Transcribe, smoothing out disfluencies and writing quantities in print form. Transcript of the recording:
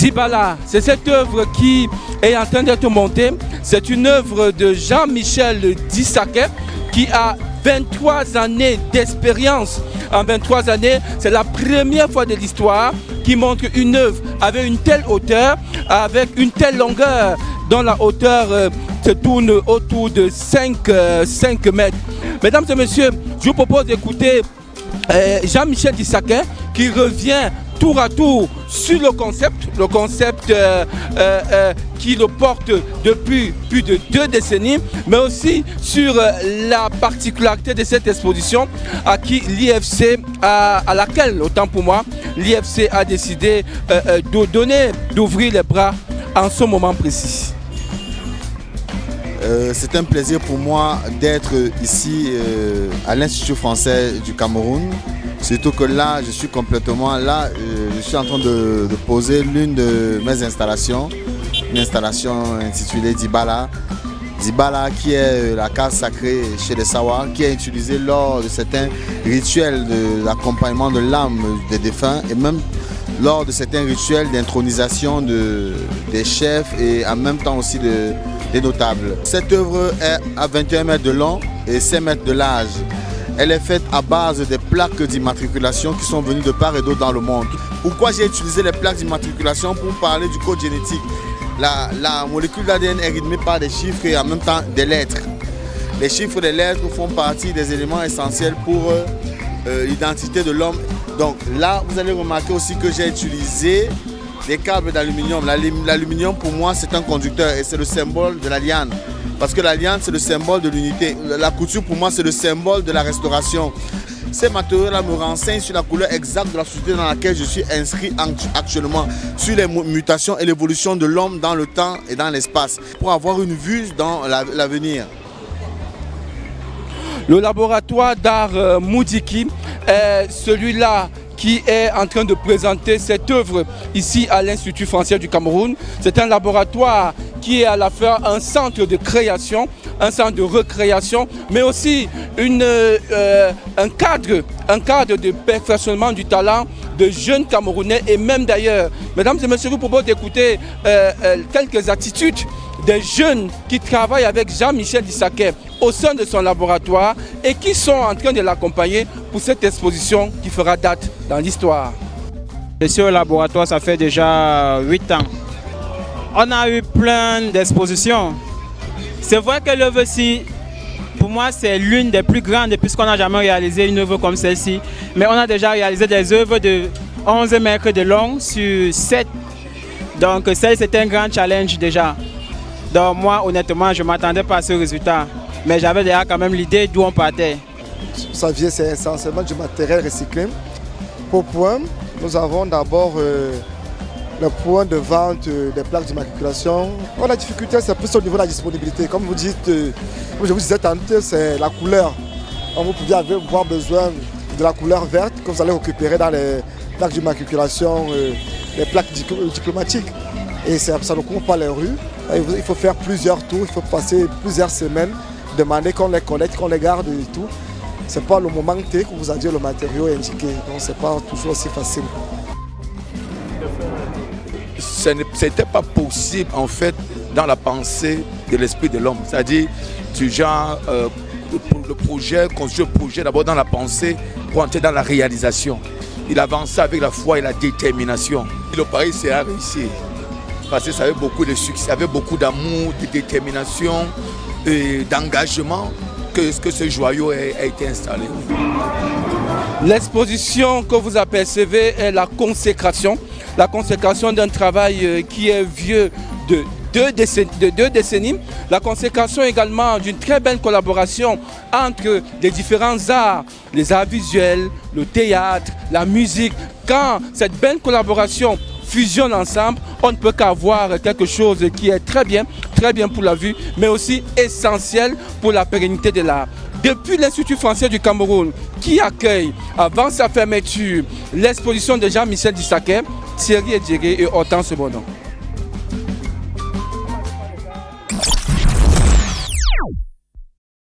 Dibala, c'est cette œuvre qui est en train d'être montée. C'est une œuvre de Jean-Michel Dissaquet qui a 23 années d'expérience. En 23 années, c'est la première fois de l'histoire qui montre une œuvre avec une telle hauteur, avec une telle longueur, dont la hauteur se tourne autour de 5 mètres. Mesdames et messieurs, je vous propose d'écouter Jean-Michel Dissaquet qui revient tour à tour sur le concept qui le porte depuis plus de 2 décennies, mais aussi sur la particularité de cette exposition à laquelle, autant pour moi, l'IFC a décidé d'ouvrir les bras en ce moment précis. C'est un plaisir pour moi d'être ici à l'Institut français du Cameroun. Surtout que là, je suis complètement là, je suis en train de poser l'une de mes installations, une installation intitulée Dibala. Dibala qui est la case sacrée chez les Sawa, qui est utilisée lors de certains rituels de l'accompagnement de l'âme des défunts et même lors de certains rituels d'intronisation des chefs et en même temps aussi des notables. Cette œuvre est à 21 mètres de long et 5 mètres de large. Elle est faite à base des plaques d'immatriculation qui sont venues de part et d'autre dans le monde. Pourquoi j'ai utilisé les plaques d'immatriculation? Pour parler du code génétique. La molécule d'ADN est rythmée par des chiffres et en même temps des lettres. Les chiffres et les lettres font partie des éléments essentiels pour l'identité de l'homme. Donc là, vous allez remarquer aussi que j'ai utilisé des câbles d'aluminium. L'aluminium pour moi c'est un conducteur et c'est le symbole de la liane. Parce que la liane c'est le symbole de l'unité. La couture pour moi c'est le symbole de la restauration. Ces matériaux-là me renseignent sur la couleur exacte de la société dans laquelle je suis inscrit actuellement, sur les mutations et l'évolution de l'homme dans le temps et dans l'espace, pour avoir une vue dans l'avenir. Le laboratoire d'art Moudiki est celui-là qui est en train de présenter cette œuvre ici à l'Institut français du Cameroun. C'est un laboratoire qui est à la fois un centre de création, un centre de recréation, mais aussi un cadre de perfectionnement du talent de jeunes Camerounais et même d'ailleurs. Mesdames et messieurs, je vous propose d'écouter quelques attitudes des jeunes qui travaillent avec Jean-Michel Dissaquet au sein de son laboratoire et qui sont en train de l'accompagner pour cette exposition qui fera date dans l'histoire. Ici au laboratoire, ça fait déjà 8 ans. On a eu plein d'expositions. C'est vrai que l'œuvre-ci, pour moi, c'est l'une des plus grandes puisqu'on n'a jamais réalisé une œuvre comme celle-ci. Mais on a déjà réalisé des œuvres de 11 mètres de long sur 7. Donc celle, c'était un grand challenge déjà. Donc moi, honnêtement, je ne m'attendais pas à ce résultat. Mais j'avais déjà quand même l'idée d'où on partait. Ça vient, c'est essentiellement du matériel recyclé. Pour point, nous avons d'abord le point de vente des plaques d'immatriculation. La difficulté, c'est plus au niveau de la disponibilité. Comme vous dites, comme je vous disais tantôt, c'est la couleur. Vous pouvez avoir besoin de la couleur verte que vous allez récupérer dans les plaques d'immatriculation, les plaques diplomatiques. Et ça ne court pas les rues. Il faut faire plusieurs tours, il faut passer plusieurs semaines, demander qu'on les collecte, qu'on les garde et tout. Ce n'est pas le moment T que vous a dit le matériau est indiqué. Donc ce n'est pas toujours aussi facile. Ce n'était pas possible en fait dans la pensée de l'esprit de l'homme. C'est-à-dire, le projet, construire le projet d'abord dans la pensée pour entrer dans la réalisation. Il avançait avec la foi et la détermination. Et le pari s'est réussi. Parce que ça avait beaucoup de succès, avait beaucoup d'amour, de détermination et d'engagement que ce joyau a été installé. L'exposition que vous apercevez est la consécration d'un travail qui est vieux de 2 décennies. La consécration également d'une très belle collaboration entre les différents arts, les arts visuels, le théâtre, la musique. Quand cette belle collaboration fusionnent ensemble, on ne peut qu'avoir quelque chose qui est très bien pour la vue, mais aussi essentiel pour la pérennité de l'art. Depuis l'Institut français du Cameroun, qui accueille, avant sa fermeture, l'exposition de Jean-Michel Dissaquet, Thierry Edjéré et Hortense Bonon.